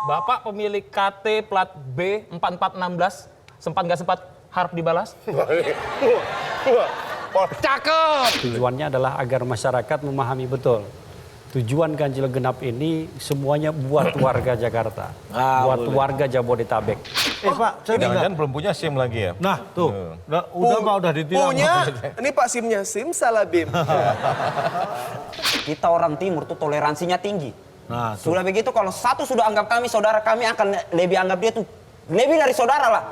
Bapak pemilik KT plat B 4416, sempat nggak sempat harap dibalas? Cakep! Tujuannya adalah agar masyarakat memahami betul. Tujuan ganjil genap ini semuanya buat warga Jakarta, buat warga Jabodetabek. Pak, saya Jangan-jangan belum punya SIM lagi ya? Nah, tuh. Udah Pak, udah ditilang. Punya, ini Pak SIM-nya, SIM salah BIM. Kita orang timur tuh toleransinya tinggi. Nah, tuh. Sudah begitu kalau satu sudah anggap kami saudara, kami akan lebih anggap dia tuh lebih dari saudara lah.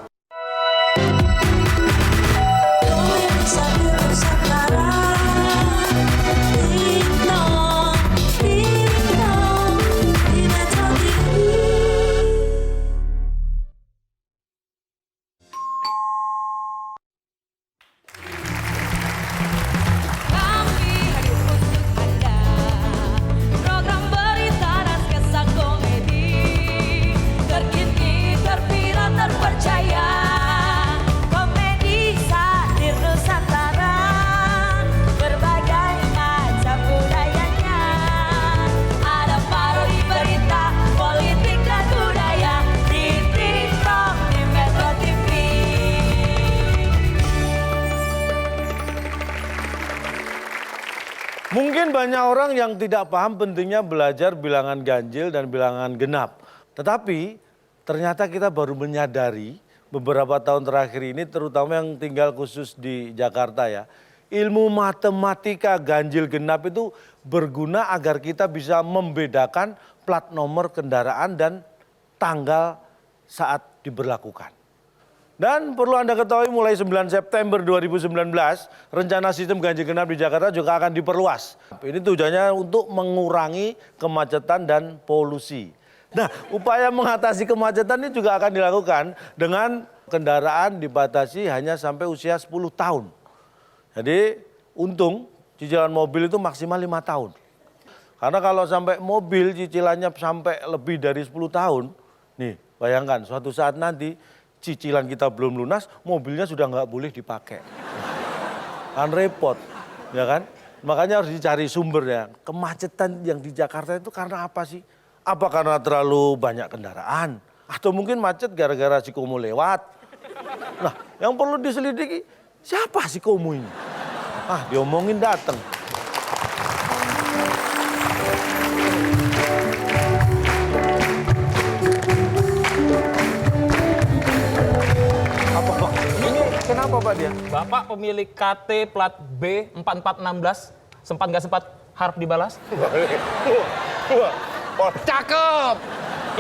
Mungkin banyak orang yang tidak paham pentingnya belajar bilangan ganjil dan bilangan genap. Tetapi ternyata kita baru menyadari beberapa tahun terakhir ini, terutama yang tinggal khusus di Jakarta ya. Ilmu matematika ganjil genap itu berguna agar kita bisa membedakan plat nomor kendaraan dan tanggal saat diberlakukan. Dan perlu Anda ketahui mulai 9 September 2019, rencana sistem ganjil genap di Jakarta juga akan diperluas. Ini tujuannya untuk mengurangi kemacetan dan polusi. Nah, upaya mengatasi kemacetan ini juga akan dilakukan dengan kendaraan dibatasi hanya sampai usia 10 tahun. Jadi untung cicilan mobil itu maksimal 5 tahun. Karena kalau sampai mobil cicilannya sampai lebih dari 10 tahun, nih bayangkan suatu saat nanti cicilan kita belum lunas, mobilnya sudah nggak boleh dipakai. Kan repot, ya kan? Makanya harus dicari sumbernya. Kemacetan yang di Jakarta itu karena apa sih? Apa karena terlalu banyak kendaraan? Atau mungkin macet gara-gara si Komo lewat? Nah, yang perlu diselidiki, siapa si Komo ini? Ah, diomongin datang. Kenapa Pak dia? Bapak pemilik KT plat B 4416, sempat nggak sempat harap dibalas? Cakep!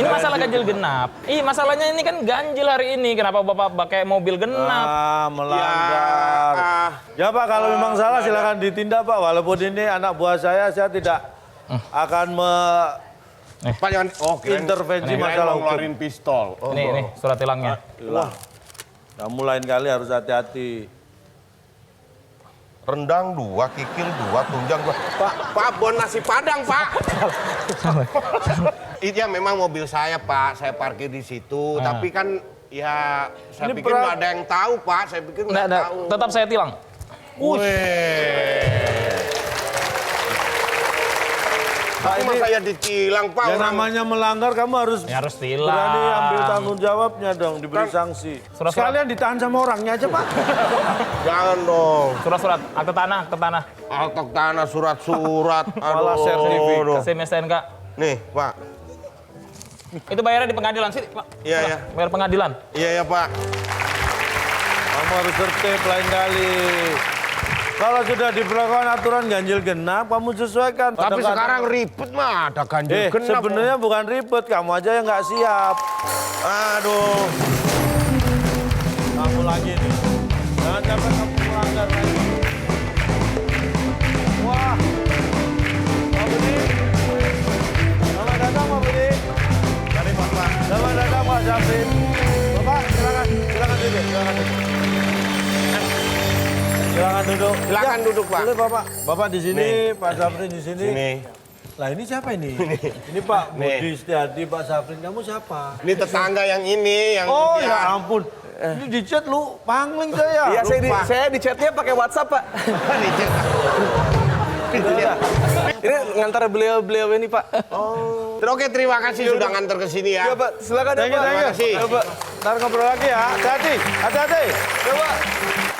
Ini masalah ganjil genap. Masalahnya ini kan ganjil hari ini. Kenapa Bapak pakai mobil genap? Ah, melanggar. Ya Pak, kalau memang salah silakan ditindak Pak. Walaupun ini anak buah saya tidak akan Pak jangan, intervensi masalah hukum. ngeluarin pistol. Nih, surat tilangnya. Hilang. Kamu lain kali harus hati-hati. Rendang 2, kikil 2, tunjang 2. Pak, bon nasi padang, Pak. Itu ya memang mobil saya, Pak. Saya parkir di situ. Tapi kan ya saya Ini pikir nggak ada yang tahu, Pak. Saya pikir nggak tahu. Tetap saya tilang. Pak, ini saya ditilang, Pak. Yang namanya melanggar kamu harus Ya, harus tilang. berani ambil tanggung jawabnya dong, diberi sanksi. Surat-surat. Sekalian ditahan sama orangnya aja Pak. Jangan dong. Surat-surat, akte tanah, akte tanah. Altok tanah, surat-surat. Malah sertifikat. SIM STNK. Nih, Pak. Itu bayarnya di pengadilan sih, Pak. Iya, iya. Bayar pengadilan. Iya, ya, Pak. Kamu harus tertib lain kali. Kalau sudah diberlakukan aturan ganjil genap, kamu sesuaikan. Tapi sekarang ribet mah, ada ganjil genap. Sebenarnya bukan ribet, kamu aja yang nggak siap. Aduh. Kamu lagi nih. Jangan sampai kamu melanggar lagi. Wah. Pak Budi. Selamat datang Pak Budi. Mari, Pak. Selamat datang Pak Syafrin. Bapak, silakan duduk, silakan duduk. Silakan duduk. Silakan duduk, Pak. Boleh Bapak. Bapak di sini, Pak Syafrin di sini. Sini. Lah ini siapa ini? Ini Pak Budi Setiadi, Pak Syafrin. Kamu siapa? Ini tetangga yang ini, yang Oh dia. ya ampun. Ini di chat lu pangling saya. Iya, Lupa. saya di chatnya pakai WhatsApp, Pak. Ini chat. Ini ngantar beliau-beliau ini, Pak. Oke, terima kasih sudah nganter ke sini ya. Iya, Pak. Silakan ya, Thank you, Pak. thank you. Terima kasih. Ayo, Pak. Ntar ngobrol lagi ya. Hati-hati. Hati-hati. Coba.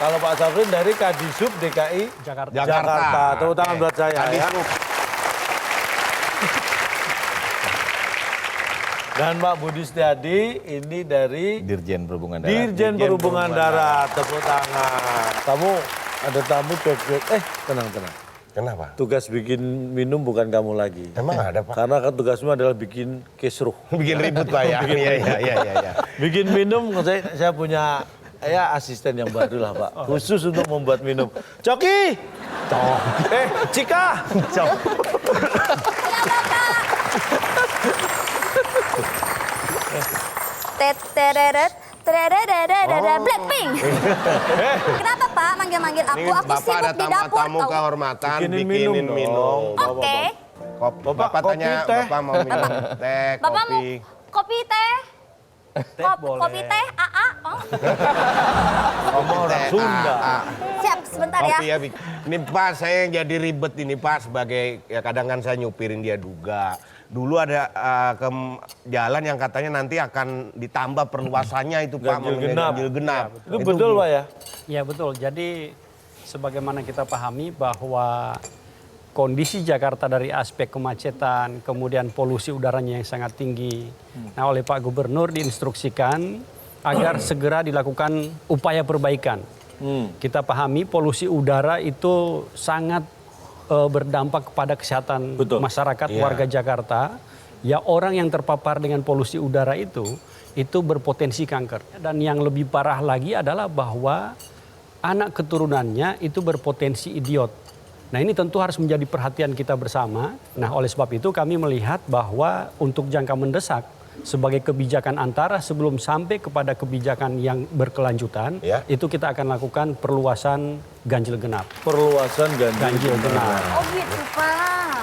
Kalau Pak Safrin dari Kadisub DKI Jakarta. Jakarta. Tepuk tangan buat saya ya. Kadisub. Dan Pak Budi Setiadi ini dari Dirjen Perhubungan Darat. Dirjen Perhubungan Darat. Tepuk tangan. Kamu ada tamu cuek-cuek. Tenang. Kenapa? Tugas bikin minum bukan kamu lagi. Emang ada, Pak? Karena kan tugasmu adalah bikin kisruh. Bikin ribut, Pak ya. Iya. Bikin minum, saya punya asisten yang baru lah, Pak. Khusus untuk membuat minum. Coki! Cika! Teteret, Blackpink. Kenapa Pak manggil-manggil aku? Ini Aku Bapak sibuk ada di dapur. tamu Tahu. kehormatan, Bikinin bikinin minum minum. dong. Oke. Bapak tanya, teh. Bapak mau minum teh, Bapak mau kopi. kopi teh? Kopi teh, AA. Oh. Kamu orang Sunda. Siap, sebentar ya. Kopi ya, Bik. Ini Pak, saya yang jadi ribet ini Pak sebagai ya kadang kan saya nyupirin dia juga. Dulu ada jalan yang katanya nanti akan ditambah perluasannya itu Pak, Ganjil mengenai genap. ganjil genap. Itu betul, Pak ya? Ya betul. Jadi sebagaimana kita pahami bahwa kondisi Jakarta dari aspek kemacetan, kemudian polusi udaranya yang sangat tinggi. Nah, oleh Pak Gubernur diinstruksikan agar segera dilakukan upaya perbaikan. Kita pahami polusi udara itu sangat berdampak kepada kesehatan masyarakat warga Jakarta. Ya, orang yang terpapar dengan polusi udara itu berpotensi kanker. Dan yang lebih parah lagi adalah bahwa anak keturunannya itu berpotensi idiot. Nah, ini tentu harus menjadi perhatian kita bersama. Nah, oleh sebab itu kami melihat bahwa untuk jangka mendesak sebagai kebijakan antara sebelum sampai kepada kebijakan yang berkelanjutan, itu kita akan lakukan perluasan ganjil genap. Perluasan ganjil genap. Oh gitu Pak.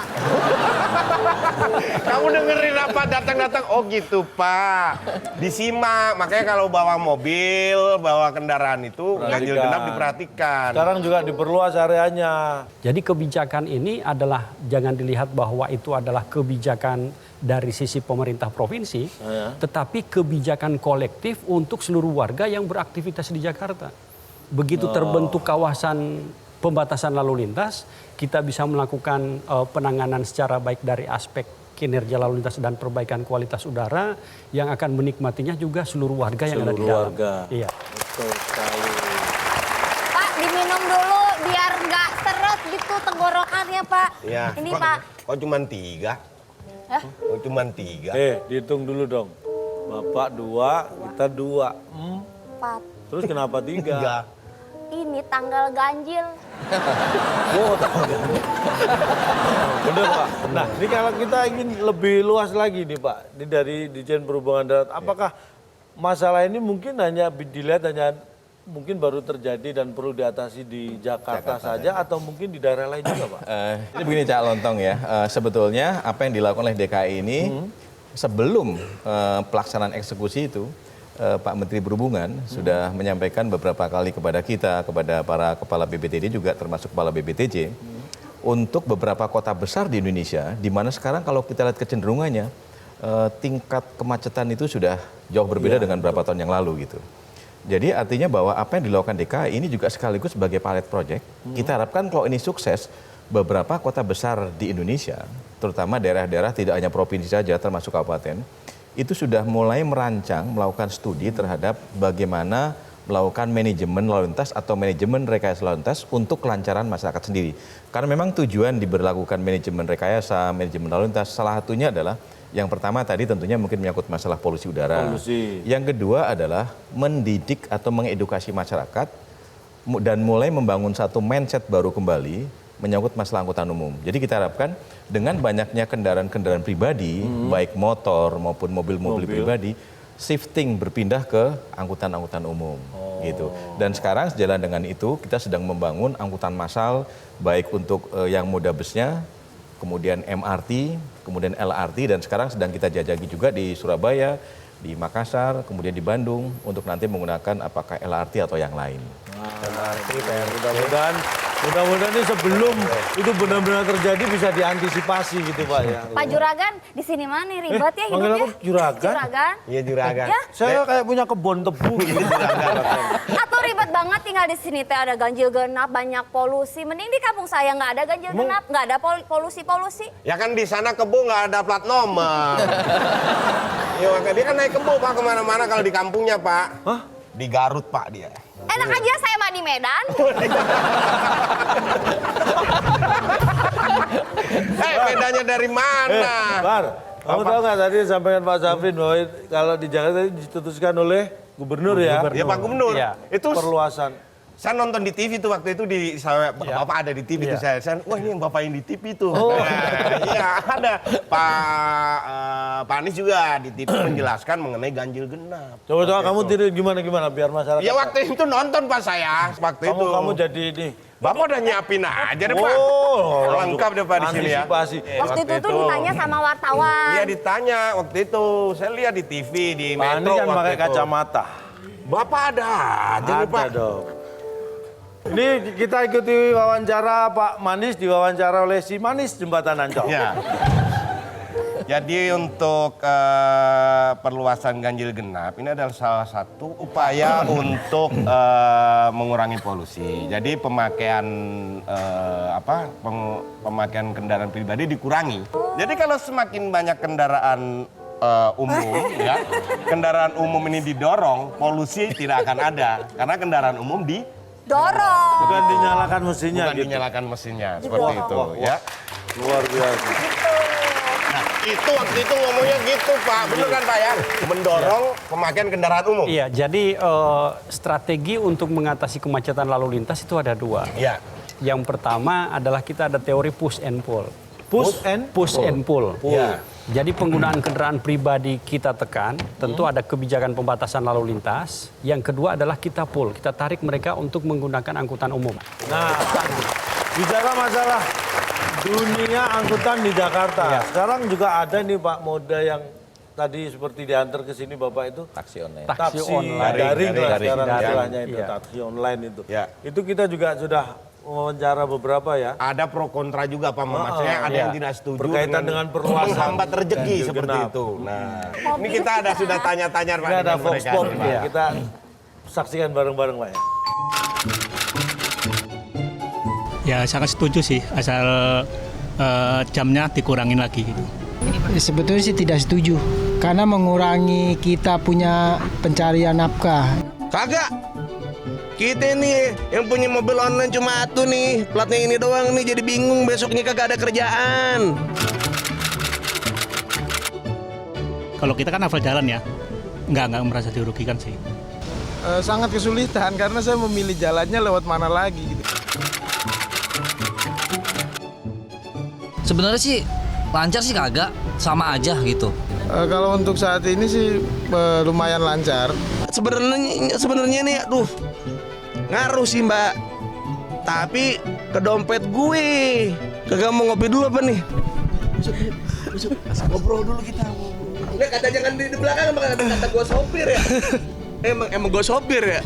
Kamu dengerin apa datang-datang? Oh gitu Pak. Disimak, makanya kalau bawa mobil, bawa kendaraan itu ganjil genap diperhatikan. Sekarang juga diperluas areanya. Jadi kebijakan ini adalah jangan dilihat bahwa itu adalah kebijakan dari sisi pemerintah provinsi, tetapi kebijakan kolektif untuk seluruh warga yang beraktivitas di Jakarta. Begitu terbentuk kawasan pembatasan lalu lintas, kita bisa melakukan penanganan secara baik dari aspek kinerja lalu lintas dan perbaikan kualitas udara yang akan menikmatinya juga seluruh warga yang ada di dalam. Warga. Iya. Betul sekali. Pak, diminum dulu biar nggak seret gitu tenggorokannya Pak. Ya. Ini Pak. Kok cuma 3? Hah? Kok cuma 3? Dihitung dulu dong. Bapak 2, kita 2. 4. Terus kenapa 3? Ini tanggal ganjil. Oh, bener Pak. Nah, ini kalau kita ingin lebih luas lagi nih Pak, ini dari Dirjen Perhubungan Darat, apakah masalah ini mungkin hanya dilihat hanya mungkin baru terjadi dan perlu diatasi di Jakarta saja atau mungkin di daerah lain juga Pak? Jadi begini Cak Lontong ya, sebetulnya apa yang dilakukan oleh DKI ini sebelum pelaksanaan eksekusi itu, Pak Menteri Perhubungan sudah menyampaikan beberapa kali kepada kita, kepada para kepala BPTD juga termasuk kepala BPTJ, untuk beberapa kota besar di Indonesia, di mana sekarang kalau kita lihat kecenderungannya, tingkat kemacetan itu sudah jauh berbeda dengan beberapa tahun yang lalu gitu. Jadi artinya bahwa apa yang dilakukan DKI ini juga sekaligus sebagai pilot project. Kita harapkan kalau ini sukses, beberapa kota besar di Indonesia, terutama daerah-daerah tidak hanya provinsi saja termasuk kabupaten, itu sudah mulai merancang, melakukan studi terhadap bagaimana melakukan manajemen lalu lintas atau manajemen rekayasa lalu lintas untuk kelancaran masyarakat sendiri. Karena memang tujuan diberlakukan manajemen rekayasa, manajemen lalu lintas, salah satunya adalah yang pertama tadi tentunya mungkin menyangkut masalah polusi udara. Yang kedua adalah mendidik atau mengedukasi masyarakat dan mulai membangun satu mindset baru kembali menyangkut masalah angkutan umum. Jadi kita harapkan dengan banyaknya kendaraan-kendaraan pribadi, baik motor maupun mobil-mobil pribadi, shifting berpindah ke angkutan-angkutan umum. Gitu. Dan sekarang sejalan dengan itu kita sedang membangun angkutan massal baik untuk yang moda busnya, kemudian MRT, kemudian LRT, dan sekarang sedang kita jajaki juga di Surabaya, di Makassar, kemudian di Bandung untuk nanti menggunakan apakah LRT atau yang lain. LRT, mudah-mudahan Mudah-mudahan ini sebelum itu benar-benar terjadi bisa diantisipasi gitu Pak ya. Pak Juragan, di sini mana nih? Ribet ya manggil hidupnya? aku Juragan? Juragan? Iya juragan. Ya? Saya kayak punya kebun tebu gitu. Atau ribet banget tinggal di sini teh ada ganjil genap, banyak polusi. Mending di kampung saya nggak ada ganjil genap, nggak ada polusi-polusi. Ya kan di sana kebo nggak ada plat nomor. Ya, makanya dia kan naik kebo Pak kemana-mana kalau di kampungnya Pak. Hah? Di Garut Pak dia. Enak aja saya mah di Medan. Bedanya dari mana? Bar, kamu tahu nggak tadi sampaikan Pak Safrin bahwa kalau di Jakarta ini diputuskan oleh gubernur ya? Ya Pak Gubernur. Iya. Itu Perluasan. saya nonton di TV tuh waktu itu Bapak ada di TV tuh saya, wah ini yang Bapak yang di TV tuh. Nah, iya ada Pak Anies juga di TV menjelaskan mengenai ganjil genap. Coba kamu tidur gimana biar masyarakat. Ya waktu itu nonton Pak saya waktu itu. Kamu jadi ini. Bapak udah nyiapin aja deh Pak. Lengkap deh Pak di sini ya. Antisipasi. Waktu itu tuh ditanya sama wartawan. Iya ditanya waktu itu. Saya lihat di TV di Pak Metro Anies kan waktu pakai itu. kacamata. Bapak ada aja nih Pak. Ada dong. Ini kita ikuti wawancara Pak Manis, diwawancara oleh si Manis Jembatan Ancol. Ya. Jadi untuk perluasan ganjil genap ini adalah salah satu upaya untuk mengurangi polusi. Jadi pemakaian pemakaian kendaraan pribadi dikurangi. Jadi kalau semakin banyak kendaraan umum, ya kendaraan umum ini didorong, polusi tidak akan ada karena kendaraan umum Dorong. Bukan dinyalakan mesinnya bukan gitu. dinyalakan mesinnya seperti itu, ya. Luar biasa. Nah, itu waktu itu ngomongnya gitu Pak, bener kan Pak ya? Mendorong pemakaian kendaraan umum. Iya, jadi strategi untuk mengatasi kemacetan lalu lintas itu ada dua. Iya. Yang pertama adalah kita ada teori push and pull. Push and Pull. Iya. Jadi penggunaan kendaraan pribadi kita tekan, tentu ada kebijakan pembatasan lalu lintas. Yang kedua adalah kita pull, kita tarik mereka untuk menggunakan angkutan umum. Nah, bicara masalah dunia angkutan di Jakarta. Sekarang juga ada nih Pak moda yang tadi seperti diantar ke sini Bapak itu. Taksi online. Taksi online. Daring lah sekarang Daring. istilahnya itu, Iya. taksi online itu. Ya. Itu kita juga sudah wawancara beberapa ya. Ada pro kontra juga Pak Maksudnya ada yang tidak setuju Berkaitan dengan perluasan menghambat rezeki ganjil seperti genap. itu. Nah, ini kita ada sudah tanya-tanya Pak Ini ada dengan Fox mereka. Pop nih, ya. Pak. Kita saksikan bareng-bareng Pak ya. Ya sangat setuju sih, asal jamnya dikurangin lagi gitu. Sebetulnya sih tidak setuju, karena mengurangi kita punya pencarian nafkah. Kagak. Kita nih yang punya mobil online cuma satu nih, platnya ini doang nih, jadi bingung besoknya kagak ada kerjaan. Kalau kita kan hafal jalan ya, nggak merasa dirugikan sih. Sangat kesulitan karena saya memilih jalannya lewat mana lagi gitu. Sebenarnya sih lancar sih kagak, sama aja gitu. Kalau untuk saat ini sih lumayan lancar. Sebenarnya nih, aduh, ngaruh sih Mbak. Tapi ke dompet gue. Kagak mau ngopi dulu apa nih? Besok. Ngobrol dulu kita. Nggak, kata jangan di belakang, kata gue sopir ya. Emang gue sopir ya.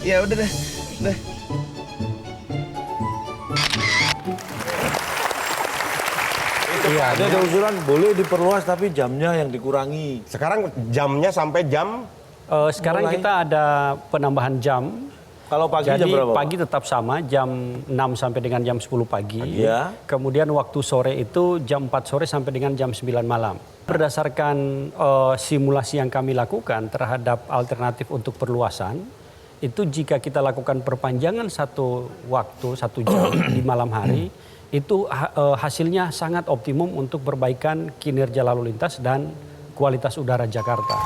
Ya udah deh. Iya, ada usulan boleh diperluas tapi jamnya yang dikurangi. Sekarang jamnya sampai jam Sekarang mulai. kita ada penambahan jam. Kalau pagi Jadi jam berapa? Pak? pagi tetap sama, jam 6 sampai dengan jam 10 pagi. Ya. Kemudian waktu sore itu jam 4 sore sampai dengan jam 9 malam. Berdasarkan simulasi yang kami lakukan terhadap alternatif untuk perluasan, itu jika kita lakukan perpanjangan satu waktu, 1 jam di malam hari, itu hasilnya sangat optimum untuk perbaikan kinerja lalu lintas dan kualitas udara Jakarta.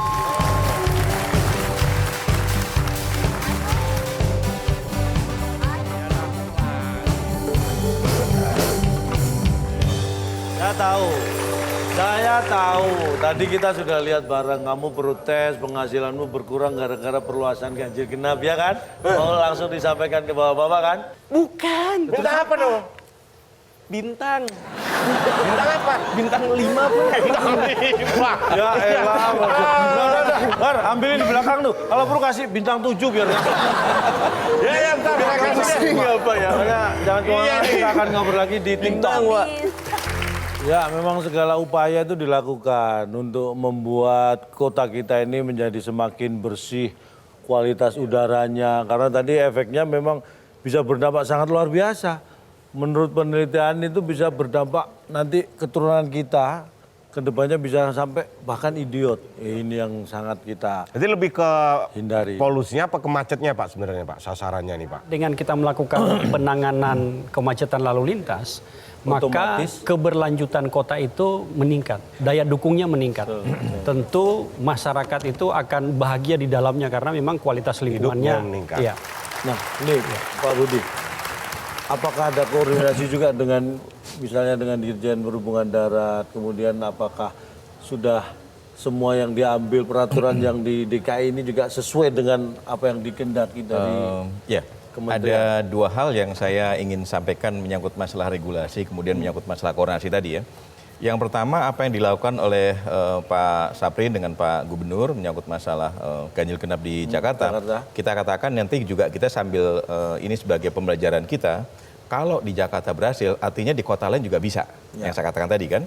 Saya tahu. Tadi kita sudah lihat bareng kamu protes penghasilanmu berkurang gara-gara perluasan ganjil genap ya kan? Mau langsung disampaikan ke bapak-bapak kan? Bukan. bintang apa dong? Bintang. Bintang apa? Bintang 5 pun. Bintang 5. Ya elah. Bar, ambilin di belakang tuh. Kalau perlu kasih bintang 7 biar. Ya, bentar. Enggak apa ya. Jangan kemana-mana, kita akan ngobrol lagi di TikTok. Ya, memang segala upaya itu dilakukan untuk membuat kota kita ini menjadi semakin bersih, kualitas udaranya. Karena tadi efeknya memang bisa berdampak sangat luar biasa. Menurut penelitian itu bisa berdampak nanti keturunan kita kedepannya bisa sampai bahkan idiot. Ini yang sangat kita Jadi lebih ke hindari. polusinya apa ke macetnya Pak sebenarnya Pak? Sasarannya nih Pak. Dengan kita melakukan penanganan kemacetan lalu lintas, maka keberlanjutan kota itu meningkat, daya dukungnya meningkat. Tentu masyarakat itu akan bahagia di dalamnya karena memang kualitas lingkungannya meningkat. Iya. Nah, ini Pak Budi, apakah ada koordinasi juga dengan misalnya dengan Dirjen Perhubungan Darat, kemudian apakah sudah semua yang diambil peraturan yang di DKI ini juga sesuai dengan apa yang dikehendaki dari Ya, ada dua hal yang saya ingin sampaikan menyangkut masalah regulasi, kemudian menyangkut masalah koordinasi tadi ya. Yang pertama apa yang dilakukan oleh Pak Sapri dengan Pak Gubernur menyangkut masalah ganjil genap di Jakarta. Kita katakan nanti juga kita sambil ini sebagai pembelajaran kita, kalau di Jakarta berhasil artinya di kota lain juga bisa. Yang saya katakan tadi kan.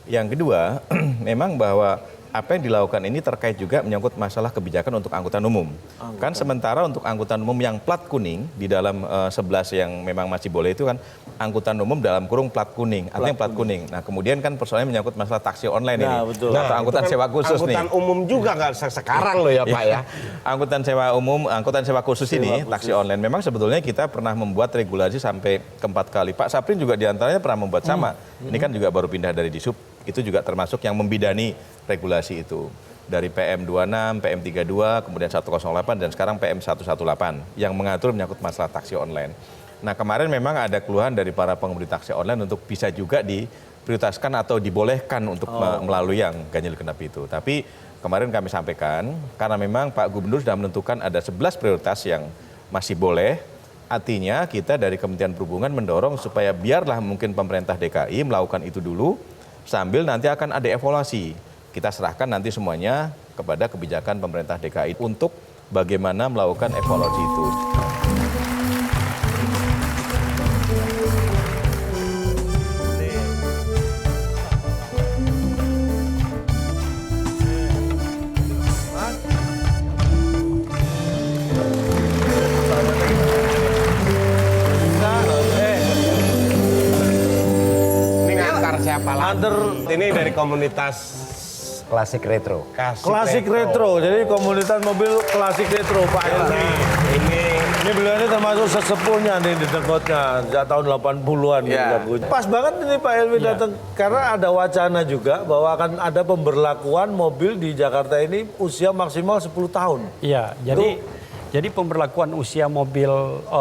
Yang kedua, memang bahwa apa yang dilakukan ini terkait juga menyangkut masalah kebijakan untuk angkutan umum. Kan sementara untuk angkutan umum yang plat kuning di dalam 11 yang memang masih boleh itu kan angkutan umum dalam kurung plat kuning, artinya plat kuning. Nah kemudian kan persoalannya menyangkut masalah taksi online ini. Betul. Atau angkutan sewa khusus nih. Angkutan umum juga nggak sekarang loh ya Pak ya. Angkutan sewa umum, angkutan sewa khusus ini, taksi online. Memang sebetulnya kita pernah membuat regulasi sampai ke 4 kali. Pak Saprin juga diantaranya pernah membuat sama. Ini kan juga baru pindah dari Disub. Itu juga termasuk yang membidani regulasi itu. Dari PM26, PM32, kemudian 108, dan sekarang PM118 yang mengatur menyangkut masalah taksi online. Nah kemarin memang ada keluhan dari para pengemudi taksi online untuk bisa juga diprioritaskan atau dibolehkan untuk melalui yang ganjil genap itu. Tapi kemarin kami sampaikan, karena memang Pak Gubernur sudah menentukan ada 11 prioritas yang masih boleh, artinya kita dari Kementerian Perhubungan mendorong supaya biarlah mungkin pemerintah DKI melakukan itu dulu, sambil nanti akan ada evaluasi. Kita serahkan nanti semuanya kepada kebijakan pemerintah DKI untuk bagaimana melakukan evaluasi itu. Ini ngantar siapa lagi? Ini dari komunitas Klasik retro. Klasik retro. Jadi komunitas mobil klasik retro Pak Elmi. Ini beliau ini termasuk sesepuhnya nih di Dengkotnya sejak tahun 80-an. Pas banget ini Pak Elmi datang karena ada wacana juga bahwa akan ada pemberlakuan mobil di Jakarta ini usia maksimal 10 tahun. Iya, jadi pemberlakuan usia mobil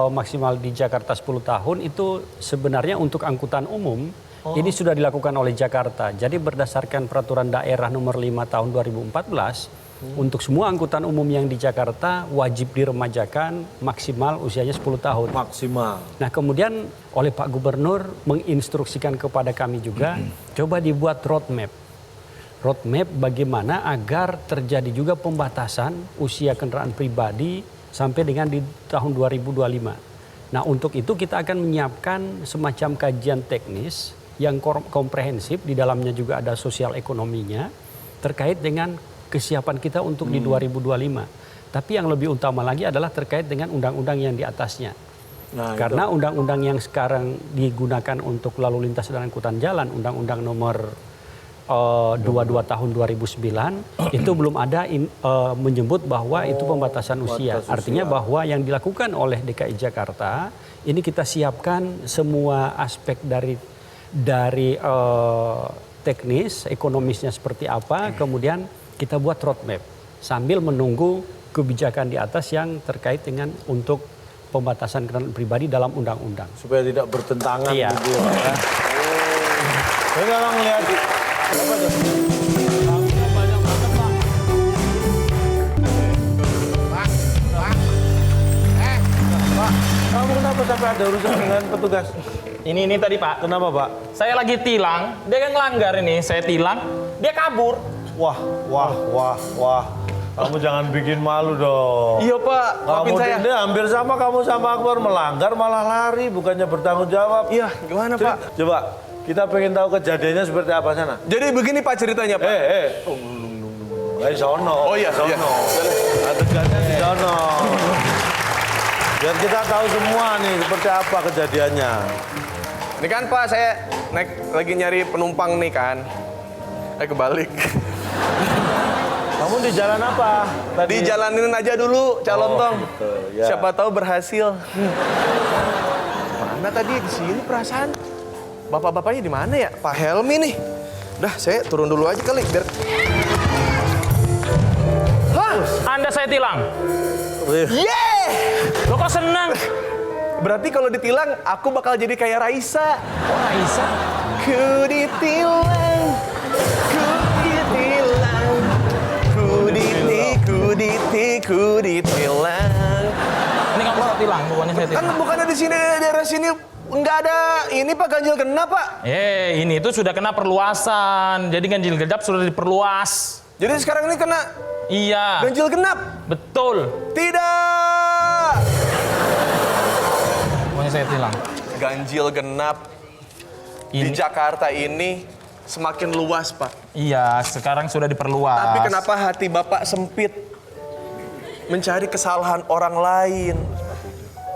maksimal di Jakarta 10 tahun itu sebenarnya untuk angkutan umum. Ini sudah dilakukan oleh Jakarta. Jadi berdasarkan peraturan daerah nomor 5 tahun 2014, untuk semua angkutan umum yang di Jakarta wajib diremajakan maksimal usianya 10 tahun. Maksimal. Nah kemudian oleh Pak Gubernur menginstruksikan kepada kami juga, coba dibuat roadmap. Roadmap bagaimana agar terjadi juga pembatasan usia kendaraan pribadi sampai dengan di tahun 2025. Nah untuk itu kita akan menyiapkan semacam kajian teknis yang komprehensif, di dalamnya juga ada sosial ekonominya terkait dengan kesiapan kita untuk di 2025. Tapi yang lebih utama lagi adalah terkait dengan undang-undang yang di atasnya. Karena undang-undang yang sekarang digunakan untuk lalu lintas dan angkutan jalan, undang-undang nomor 22 tahun 2009 itu belum ada menyebut bahwa itu pembatasan usia. Artinya bahwa yang dilakukan oleh DKI Jakarta ini kita siapkan semua aspek dari teknis, ekonomisnya seperti apa, kemudian kita buat roadmap sambil menunggu kebijakan di atas yang terkait dengan untuk pembatasan kendaraan pribadi dalam undang-undang. Supaya tidak bertentangan. Iya. Gitu ya. Saya kalau ngelihat apa tuh? Pak, kamu kenapa sampai ada urusan dengan petugas? Ini tadi Pak. Kenapa Pak? Saya lagi tilang, dia kan ngelanggar ini. Saya tilang, dia kabur. Wah. Kamu jangan bikin malu dong. Iya Pak, maafin Kamu saya. ini hampir sama kamu sama Akbar, melanggar malah lari, bukannya bertanggung jawab. Iya, gimana Pak? Coba, kita pengen tahu kejadiannya seperti apa sana. Jadi begini Pak ceritanya Pak. Sono. Oh iya, sono. iya. Adegannya di sono. Biar kita tahu semua nih seperti apa kejadiannya. Ini kan Pak, saya lagi nyari penumpang nih kan. Kebalik. Kamu di jalan apa? Tadi Dijalanin aja dulu, Calontong. gitu, ya. Siapa tahu berhasil. Mana tadi di sini perasaan? Bapak-bapaknya di mana ya? Pak Helmi nih. Udah, saya turun dulu aja kali biar. Hah? Anda saya tilang. Yeay! Lo kok senang? Berarti kalau ditilang, aku bakal jadi kayak Raisa. Oh, Raisa? Ku ditilang, ku ditilang. Ini kamu saya tilang, pokoknya saya Kan tilang. bukannya di sini daerah sini nggak ada ini Pak ganjil genap Pak. Ini itu sudah kena perluasan. Jadi ganjil genap sudah diperluas. Jadi sekarang ini kena Iya. ganjil genap. Betul. Tidak. Pokoknya saya tilang. Ganjil genap di Jakarta ini semakin luas Pak. Iya, sekarang sudah diperluas. Tapi kenapa hati Bapak sempit? Mencari kesalahan orang lain.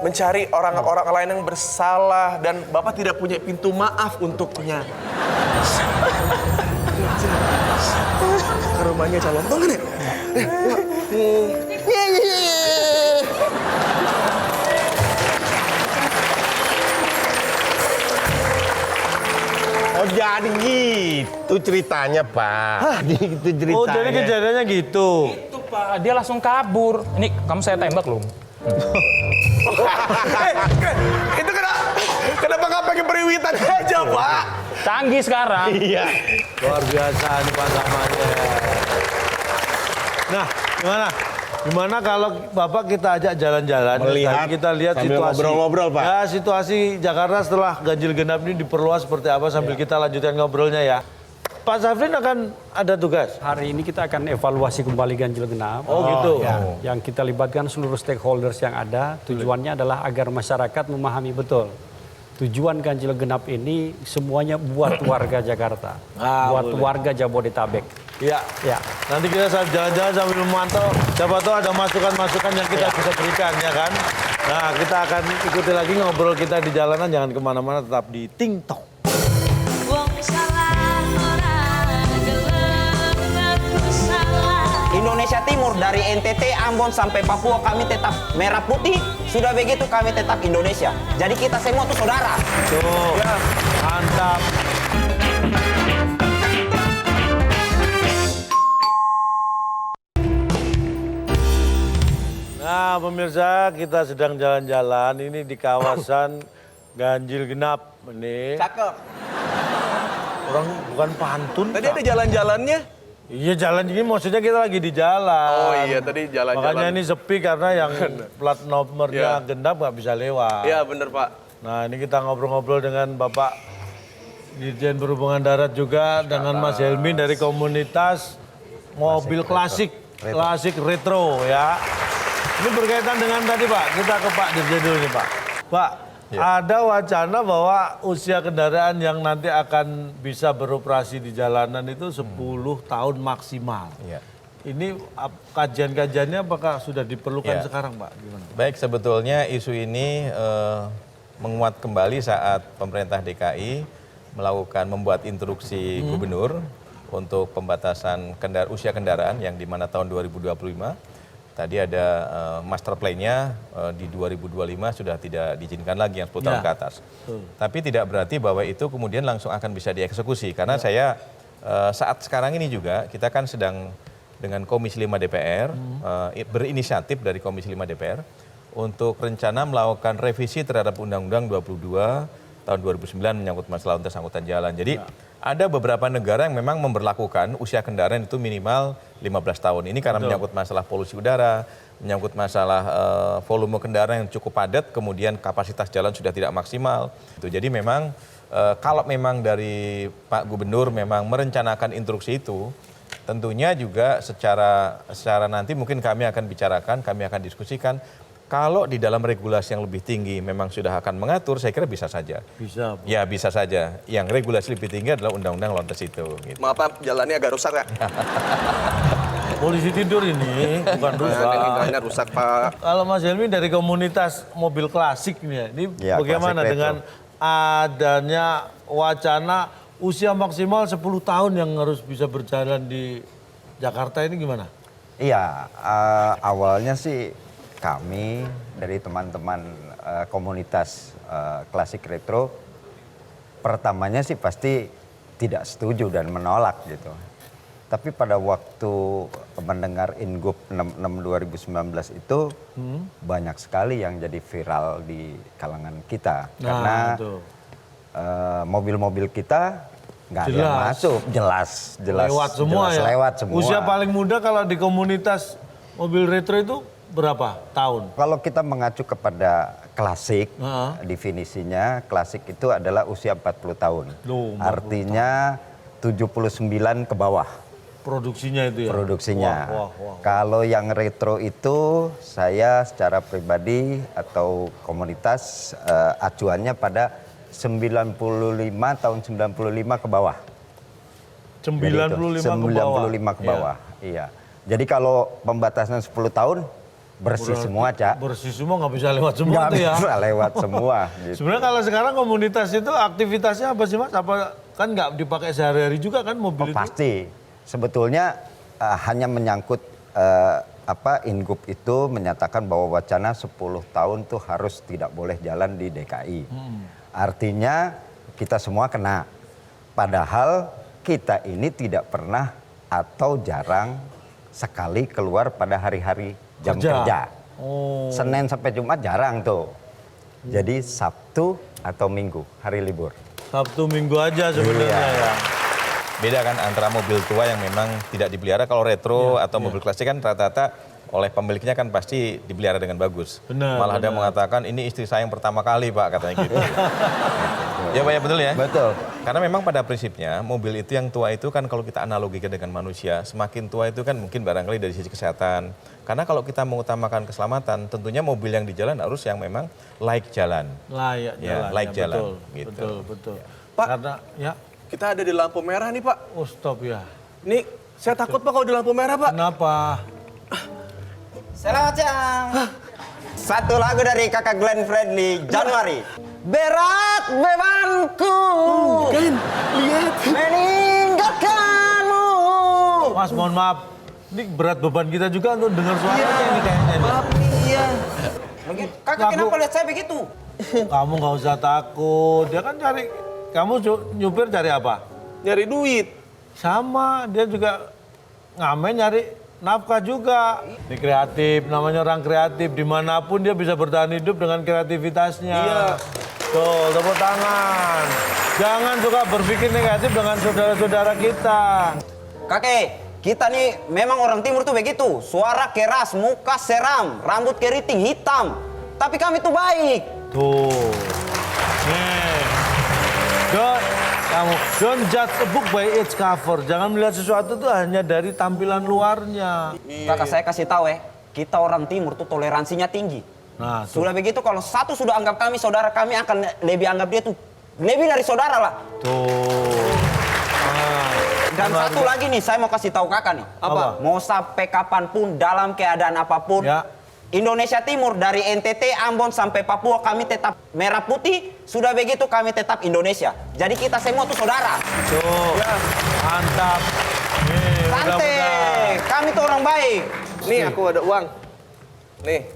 Mencari orang-orang lain yang bersalah. Dan Bapak tidak punya pintu maaf untuknya. Ke rumahnya Calontong kan ya? Oh jadi gitu ceritanya Pak. Gitu ceritanya. Oh jadi kejadiannya gitu. Itu Pak, dia langsung kabur. Ini kamu saya tembak loh. Itu kenapa nggak pakai periwitan aja Pak? Canggih sekarang. Iya. Luar biasa nih Pak Samanya. Nah, gimana kalau Bapak kita ajak jalan-jalan, Melihat, kita lihat sambil situasi ngobrol-ngobrol, Pak. Ya, situasi Jakarta setelah ganjil genap ini diperluas seperti apa sambil kita lanjutkan ngobrolnya ya. Pak Safrin akan ada tugas. Hari ini kita akan evaluasi kembali ganjil genap. Oh, gitu. Yang kita libatkan seluruh stakeholders yang ada. Tujuannya adalah agar masyarakat memahami betul. Tujuan ganjil genap ini semuanya buat warga Jakarta, buat boleh. warga Jabodetabek. Ya. Ya. Nanti kita jalan-jalan sambil memantau. Siapa tahu ada masukan-masukan yang kita bisa berikan, ya kan? Nah, kita akan ikuti lagi ngobrol kita di jalanan. Jangan kemana-mana, tetap di Ting Tong. Indonesia Timur dari NTT, Ambon sampai Papua kami tetap merah putih. Sudah begitu kami tetap Indonesia. Jadi kita semua tuh saudara. Tuh, mantap. Nah, pemirsa, kita sedang jalan-jalan ini di kawasan ganjil genap. Ini Cakep. orang bukan pantun. Tadi ada jalan-jalannya. Iya, jalan ini maksudnya kita lagi di jalan. Oh iya, tadi jalan-jalan. Makanya ini sepi karena yang plat nomornya genap nggak bisa lewat. Iya bener Pak. Nah, ini kita ngobrol-ngobrol dengan Bapak Dirjen Perhubungan Darat juga dengan Mas Helmi dari komunitas mobil klasik retro ya. Ini berkaitan dengan tadi Pak, kita ke Pak Dirjen dulu nih Pak. Pak, ada wacana bahwa usia kendaraan yang nanti akan bisa beroperasi di jalanan itu 10 tahun maksimal. Iya. Ini kajian-kajiannya apakah sudah diperlukan Ya. sekarang Pak? Gimana? Baik, sebetulnya isu ini menguat kembali saat pemerintah DKI membuat instruksi gubernur untuk pembatasan usia kendaraan yang di mana tahun 2025 tadi ada master plan-nya di 2025 sudah tidak diizinkan lagi yang 10 tahun ke atas. Tapi tidak berarti bahwa itu kemudian langsung akan bisa dieksekusi karena saya saat sekarang ini juga kita kan sedang dengan Komisi 5 DPR berinisiatif dari Komisi 5 DPR untuk rencana melakukan revisi terhadap Undang-Undang 22 tahun 2009 menyangkut masalah lintas angkutan jalan. Jadi ada beberapa negara yang memang memberlakukan usia kendaraan itu minimal 15 tahun. Ini karena menyangkut masalah polusi udara, menyangkut masalah volume kendaraan yang cukup padat, kemudian kapasitas jalan sudah tidak maksimal. Jadi memang kalau memang dari Pak Gubernur memang merencanakan instruksi itu, tentunya juga secara nanti mungkin kami akan bicarakan, kami akan diskusikan. Kalau di dalam regulasi yang lebih tinggi memang sudah akan mengatur, saya kira bisa saja. Bisa. Ya bisa saja. Yang regulasi lebih tinggi adalah undang-undang lalu lintas itu. Gitu. Maaf Pak, jalannya agak rusak ya. Polisi tidur ini, bukan rusak. Jalannya rusak Pak. Kalau Mas Helmi dari komunitas mobil klasik nih ya, ini Ya, bagaimana klasik dengan adanya wacana usia maksimal 10 tahun yang harus bisa berjalan di Jakarta ini gimana? Iya, awalnya sih kami dari teman-teman komunitas klasik retro, pertamanya sih pasti tidak setuju dan menolak gitu. Tapi pada waktu mendengar Ingup 66 2019 itu banyak sekali yang jadi viral di kalangan kita. Karena mobil-mobil kita nggak ada yang masuk, jelas. Lewat semua jelas, ya? Lewat semua. Usia paling muda kalau di komunitas mobil retro itu berapa tahun? Kalau kita mengacu kepada klasik, definisinya klasik itu adalah usia 40 tahun. Loh, 40 Artinya 79 ke bawah. Produksinya itu ya? Produksinya. Wah. Kalau yang retro itu saya secara pribadi atau komunitas acuannya pada 95 tahun 95 ke bawah. 95 ke bawah. Iya. Jadi kalau pembatasan 10 tahun bersih semua, Cak. Bersih semua nggak bisa lewat semua Nggak tuh ya? bisa lewat semua. Gitu. Sebenarnya kalau sekarang komunitas itu aktivitasnya apa sih Mas? Apa kan nggak dipakai sehari-hari juga kan mobil itu? Pasti. Sebetulnya hanya menyangkut Ingup itu menyatakan bahwa wacana 10 tahun tuh harus tidak boleh jalan di DKI. Artinya kita semua kena. Padahal kita ini tidak pernah atau jarang sekali keluar pada hari-hari jam kerja. Senin sampai Jumat jarang tuh. Jadi Sabtu atau Minggu, hari libur. Sabtu Minggu aja sebenarnya ya. Beda kan antara mobil tua yang memang tidak dipelihara, kalau retro atau mobil klasik kan rata-rata oleh pemiliknya kan pasti dipelihara dengan bagus. Benar, Malah ada mengatakan ini istri saya yang pertama kali Pak, katanya gitu. Ya Pak ya, betul ya? Betul. Karena memang pada prinsipnya mobil itu yang tua itu kan kalau kita analogikan dengan manusia, semakin tua itu kan mungkin barangkali dari sisi kesehatan. Karena kalau kita mengutamakan keselamatan, tentunya mobil yang di jalan harus yang memang layak jalan. Layak jalan. Layak jalan. Betul, Gitu. betul. Pak, Karena ya. Kita ada di lampu merah nih Pak. Oh stop ya. Nih, saya takut Pak kalau di lampu merah Pak. Kenapa? Selamat siang. Satu lagu dari kakak Glenn Fredly, Januari. Berat bebanku. Glenn, lihat. Meninggalkanmu. Mas mohon maaf. Ini berat beban kita juga untuk dengar suaranya ini kayaknya. Maaf nih, iya. Kakak kenapa lihat saya begitu? Kamu nggak usah takut. Dia kan cari. Kamu nyupir cari apa? Nyari duit. Sama, dia juga ngamen nyari nafkah juga. Ini kreatif, namanya orang kreatif. Dimanapun dia bisa bertahan hidup dengan kreativitasnya. Iya. Tuh, tepuk tangan. Jangan suka berpikir negatif dengan saudara-saudara kita. Kakek, kita nih memang orang timur tuh begitu. Suara keras, muka seram, rambut keriting hitam. Tapi kami tuh baik. Tuh. Nih. Don't judge a book by its cover. Jangan melihat sesuatu tuh hanya dari tampilan luarnya. Kakak saya kasih tahu kita orang timur tuh toleransinya tinggi. Nah, sudah begitu kalau satu sudah anggap kami saudara, kami akan lebih anggap dia tuh lebih dari saudara lah. Tuh. Dan satu lagi nih saya mau kasih tahu kakak nih. Apa? Mau sampai kapanpun dalam keadaan apapun. Ya. Indonesia Timur dari NTT, Ambon sampai Papua kami tetap merah putih. Sudah begitu kami tetap Indonesia. Jadi kita semua tuh saudara. Tuh. Ya. Mantap. Nih, santai. Kami tuh orang baik. Nih aku ada uang. Nih.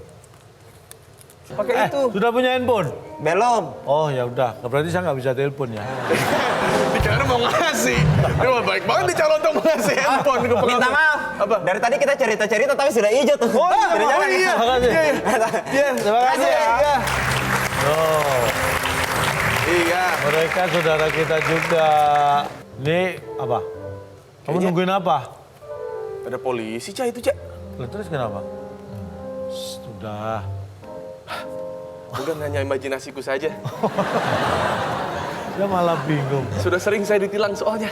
Pakai itu. Sudah punya handphone? Belum. Oh ya udah. Berarti saya nggak bisa telepon ya. Dikira mau ngasih. Dia mau baik banget di calon untuk ngasih handphone ke pengatur. Minta maaf. Apa? Dari tadi kita cerita-cerita tapi sudah hijau tuh. Oh iya. Sudah jalan. Iya. Iya. Terima kasih ya. Oh. Iya. Mereka saudara kita juga. Ini apa? Kamu nungguin apa? Ada polisi, Cak, itu, Cak. Terus kenapa? Sudah. Udah nanya imajinasiku saja. Dia malah bingung. Sudah sering saya ditilang soalnya.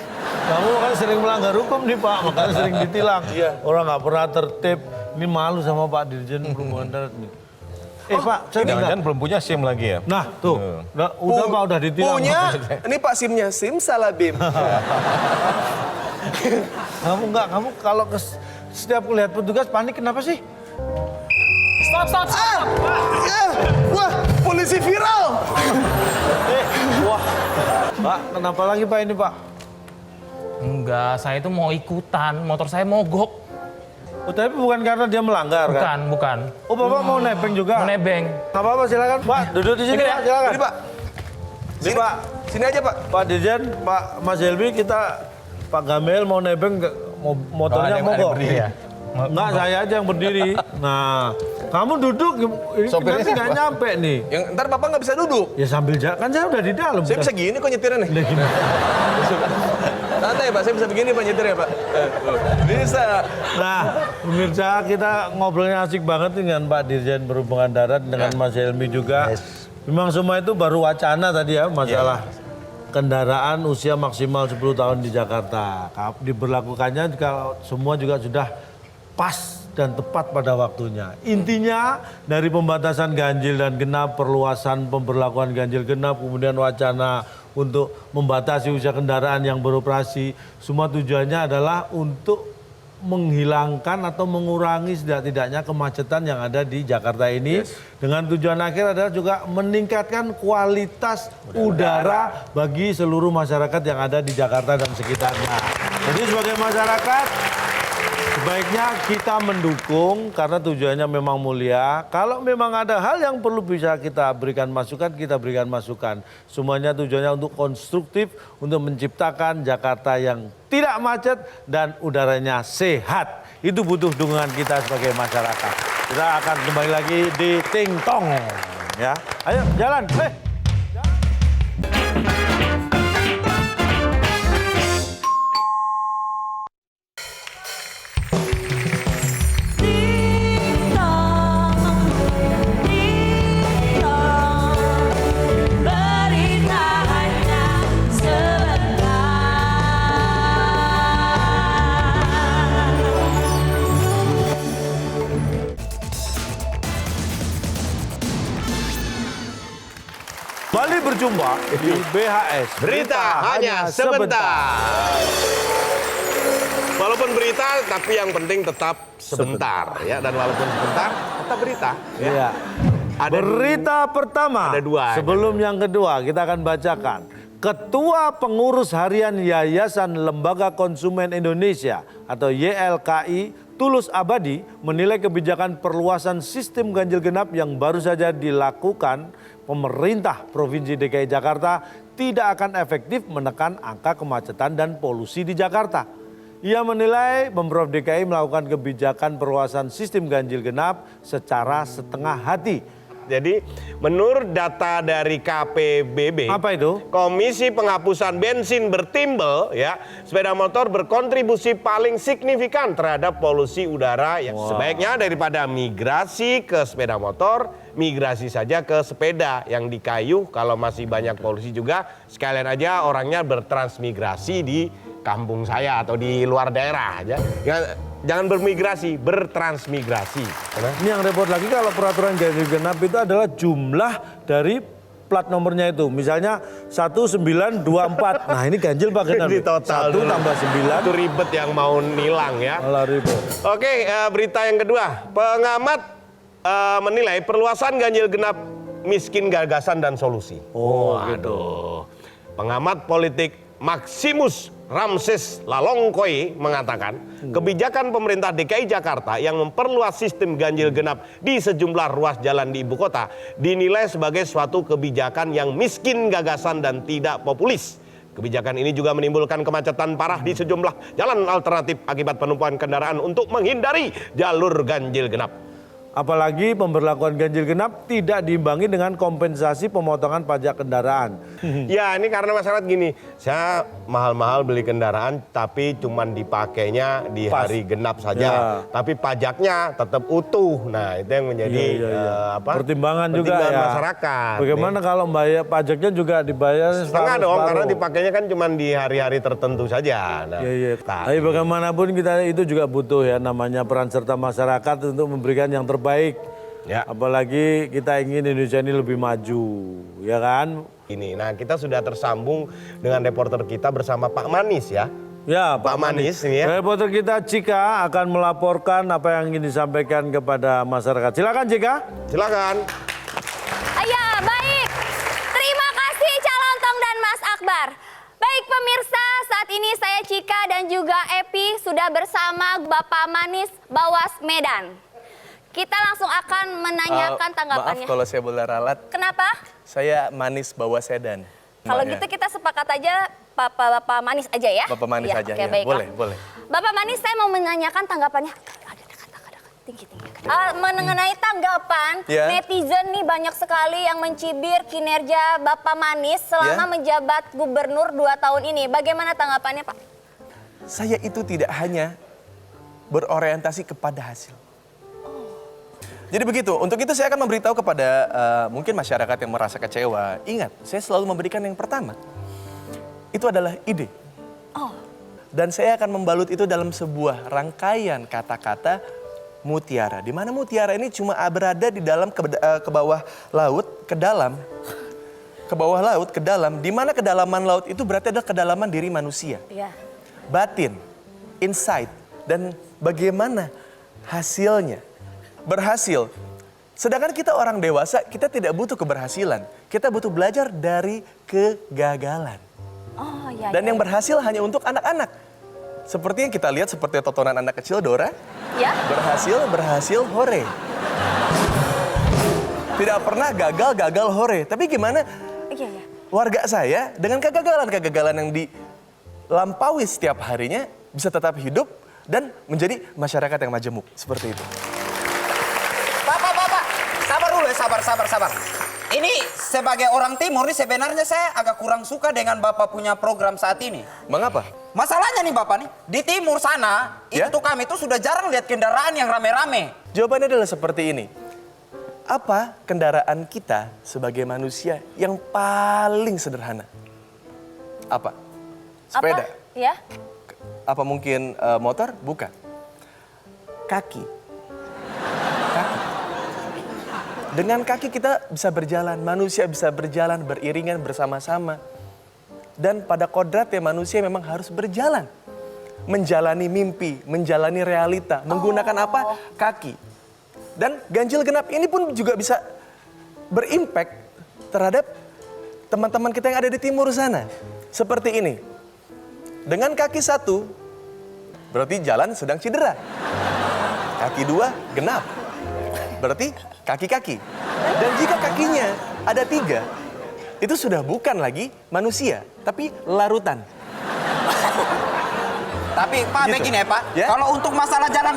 Kamu kan sering melanggar hukum nih Pak, makanya sering ditilang. Orang nggak pernah tertib. Ini malu sama Pak Dirjen Perhubungan Darat nih. Pak, Jangan-jangan belum punya SIM lagi ya? Nah, tuh. Udah Pak, udah ditilang. Punya, ini Pak SIM-nya, SIM salah BIM. Kamu kalau setiap lihat petugas panik kenapa sih? Stop. Wah, polisi viral. Wah, Pak, kenapa lagi Pak ini Pak? Enggak, saya itu mau ikutan, motor saya mogok. Oh, tapi bukan karena dia melanggar kan? Bukan. Oh, Bapak mau nebeng juga? Mau nebeng. Nggak apa-apa, silakan. Pak, duduk di sini, Pak, silakan. Ini Pak. Sini Pak. Sini aja Pak. Pak Dirjen, Pak Mas Helmi, Pak Gamel mau nebeng motornya mogok. Enggak, saya aja yang berdiri. Nah, kamu duduk, Sopirnya nanti nggak siapa? nyampe nih. Yang ntar Bapak nggak bisa duduk. Ya sambil jalan, kan saya udah di dalam. Saya bisa gini kok nyetirnya nih. Santai Pak, saya bisa begini Pak nyetirnya Pak. Bisa. Nah, pemirsa, kita ngobrolnya asik banget dengan Pak Dirjen Perhubungan Darat, dengan Mas Helmi juga. Memang semua itu baru wacana tadi ya, masalah kendaraan usia maksimal 10 tahun di Jakarta. Diberlakukannya juga semua juga sudah pas dan tepat pada waktunya. Intinya dari pembatasan ganjil dan genap, perluasan pemberlakuan ganjil genap, kemudian wacana untuk membatasi usia kendaraan yang beroperasi, semua tujuannya adalah untuk menghilangkan atau mengurangi setidak-tidaknya kemacetan yang ada di Jakarta ini. Dengan tujuan akhir adalah juga meningkatkan kualitas udara bagi seluruh masyarakat yang ada di Jakarta dan sekitarnya. Jadi sebagai masyarakat, sebaiknya kita mendukung karena tujuannya memang mulia. Kalau memang ada hal yang perlu bisa kita berikan masukan, kita berikan masukan. Semuanya tujuannya untuk konstruktif, untuk menciptakan Jakarta yang tidak macet dan udaranya sehat. Itu butuh dukungan kita sebagai masyarakat. Kita akan kembali lagi di Ting Tong. Ya, ayo jalan. Kembali berjumpa di BHS. Berita hanya sebentar. Walaupun berita, tapi yang penting tetap sebentar ya. Dan walaupun sebentar, tetap berita. Ya. Iya. Berita pertama. Ada dua. Sebelum yang kedua, kita akan bacakan. Ketua Pengurus Harian Yayasan Lembaga Konsumen Indonesia atau YLKI, Tulus Abadi, menilai kebijakan perluasan sistem ganjil genap yang baru saja dilakukan pemerintah Provinsi DKI Jakarta tidak akan efektif menekan angka kemacetan dan polusi di Jakarta. Ia menilai Pemprov DKI melakukan kebijakan perluasan sistem ganjil genap secara setengah hati. Jadi menurut data dari KPBB, apa itu? Komisi Penghapusan Bensin Bertimbel, ya, sepeda motor berkontribusi paling signifikan terhadap polusi udara. Yang sebaiknya daripada migrasi ke sepeda motor, migrasi saja ke sepeda yang di kayu. Kalau masih banyak polusi juga, sekalian aja orangnya bertransmigrasi di kampung saya atau di luar daerah aja. Jangan bermigrasi, bertransmigrasi. Ini yang repot lagi kalau peraturan ganjil genap itu adalah jumlah dari plat nomornya itu. Misalnya 1924. Nah ini ganjil Pak genap. Ini total 1 tambah 9. Itu ribet yang mau nilang ya. Malah ribet. Oke, berita yang kedua. Pengamat menilai perluasan ganjil genap miskin gagasan dan solusi. Oh, aduh. Pengamat politik Maximus Ramses Lalongkoi mengatakan kebijakan pemerintah DKI Jakarta yang memperluas sistem ganjil genap di sejumlah ruas jalan di ibu kota dinilai sebagai suatu kebijakan yang miskin gagasan dan tidak populis. Kebijakan ini juga menimbulkan kemacetan parah di sejumlah jalan alternatif akibat penumpukan kendaraan untuk menghindari jalur ganjil genap. Apalagi pemberlakuan ganjil genap tidak diimbangi dengan kompensasi pemotongan pajak kendaraan. Ya ini karena masyarakat gini, saya mahal-mahal beli kendaraan tapi cuman dipakainya di hari genap saja. Ya. Tapi pajaknya tetap utuh. Nah itu yang menjadi pertimbangan juga ya. masyarakat. Bagaimana kalau bayar pajaknya juga dibayar setengah dong, karena dipakainya kan cuman di hari-hari tertentu saja. Nah, Tapi bagaimanapun kita itu juga butuh ya namanya peran serta masyarakat untuk memberikan yang terbaik. Ya. Apalagi kita ingin Indonesia ini lebih maju, ya kan? Nah kita sudah tersambung dengan reporter kita bersama Pak Manis ya. Ya, Pak Manis ini ya. Reporter kita Cika akan melaporkan apa yang ingin disampaikan kepada masyarakat. Silakan Cika. Silakan. Ya, baik. Terima kasih Calon Tong dan Mas Akbar. Baik pemirsa, saat ini saya Cika dan juga Epi sudah bersama Bapak Manis Bawas Medan. Kita langsung akan menanyakan tanggapannya. Maaf kalau saya boleh ralat. Kenapa? Saya Manis bawa sedan. Kalau gitu kita sepakat aja Bapak Manis aja ya. Bapak Manis aja oke, ya. baiklah. Boleh. Bapak Manis, saya mau menanyakan tanggapannya. Tinggi. Mengenai tanggapan netizen nih banyak sekali yang mencibir kinerja Bapak Manis selama menjabat gubernur 2 tahun ini. Bagaimana tanggapannya Pak? Saya itu tidak hanya berorientasi kepada hasil. Jadi begitu, untuk itu saya akan memberitahu kepada mungkin masyarakat yang merasa kecewa. Ingat, saya selalu memberikan yang pertama. Itu adalah ide. Dan saya akan membalut itu dalam sebuah rangkaian kata-kata mutiara. Di mana mutiara ini cuma berada di dalam ke bawah laut, ke dalam. Ke bawah laut, ke dalam. Di mana kedalaman laut itu berarti adalah kedalaman diri manusia. Batin, insight, dan bagaimana hasilnya. Berhasil. Sedangkan kita orang dewasa, kita tidak butuh keberhasilan. Kita butuh belajar dari kegagalan. Dan yang berhasil hanya untuk anak-anak. Seperti yang kita lihat, seperti tontonan anak kecil Dora. Berhasil, hore. Tidak pernah gagal, hore. Tapi gimana warga saya dengan kegagalan yang dilampaui setiap harinya bisa tetap hidup dan menjadi masyarakat yang majemuk. Seperti itu. Bapak, sabar dulu ya, sabar. Ini sebagai orang timur nih sebenarnya saya agak kurang suka dengan Bapak punya program saat ini. Mengapa? Masalahnya nih Bapak nih, di timur sana, itu kami tuh sudah jarang lihat kendaraan yang rame-rame. Jawabannya adalah seperti ini. Apa kendaraan kita sebagai manusia yang paling sederhana? Apa? Sepeda? Apa mungkin motor? Bukan. Kaki. Dengan kaki kita bisa berjalan, manusia bisa berjalan beriringan bersama-sama. Dan pada kodratnya manusia memang harus berjalan. Menjalani mimpi, menjalani realita, menggunakan apa? Kaki. Dan ganjil genap ini pun juga bisa berimpact terhadap teman-teman kita yang ada di timur sana. Seperti ini. Dengan kaki 1, berarti jalan sedang cedera. Kaki 2, genap. Berarti kaki-kaki. Dan jika kakinya ada 3, itu sudah bukan lagi manusia, tapi larutan. Tapi Pak, begini ya Pak, kalau untuk masalah jalan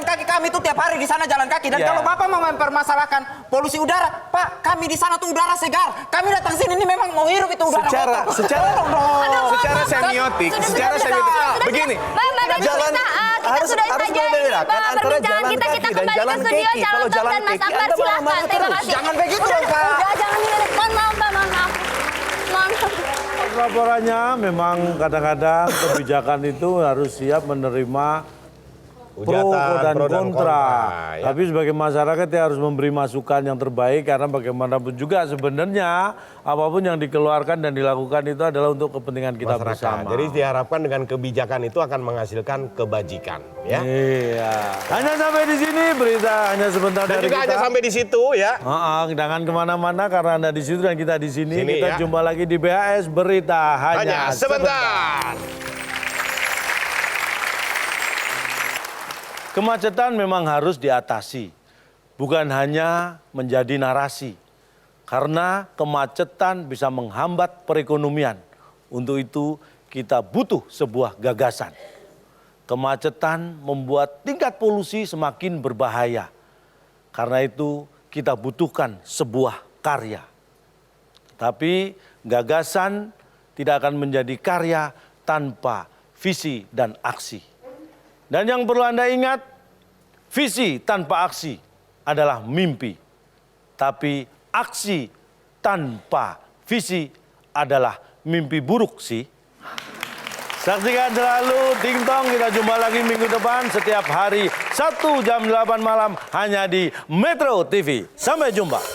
kaki kami tuh tiap hari di sana jalan kaki. Dan kalau Bapak mau mempermasalahkan polusi udara, Pak, kami di sana tuh udara segar. Kami datang sini ini memang mau hirup itu udara. Secara semiotik, begini. Jalan harus membedakan antara jalan kaki dan jalan keki. Kalau jalan keki Anda malah terus. Jangan begitu dong Pak. Jangan mohon maaf. Laporannya memang kadang-kadang kebijakan itu harus siap menerima pro dan kontra. Tapi sebagai masyarakat ya harus memberi masukan yang terbaik karena bagaimanapun juga sebenarnya apapun yang dikeluarkan dan dilakukan itu adalah untuk kepentingan kita bersama. Jadi diharapkan dengan kebijakan itu akan menghasilkan kebajikan, ya. Iya. Hanya sampai di sini berita hanya sebentar dan dari juga kita. hanya sampai di situ ya. Jangan kemana-mana karena Anda di situ dan kita di sini. Kita ya. jumpa lagi di BHS Berita hanya sebentar. Kemacetan memang harus diatasi, bukan hanya menjadi narasi. Karena kemacetan bisa menghambat perekonomian. Untuk itu kita butuh sebuah gagasan. Kemacetan membuat tingkat polusi semakin berbahaya. Karena itu kita butuhkan sebuah karya. Tapi gagasan tidak akan menjadi karya tanpa visi dan aksi. Dan yang perlu Anda ingat, visi tanpa aksi adalah mimpi. Tapi aksi tanpa visi adalah mimpi buruk sih. Saksikan selalu Ting Tong, kita jumpa lagi minggu depan setiap hari Sabtu jam 8 malam hanya di Metro TV. Sampai jumpa.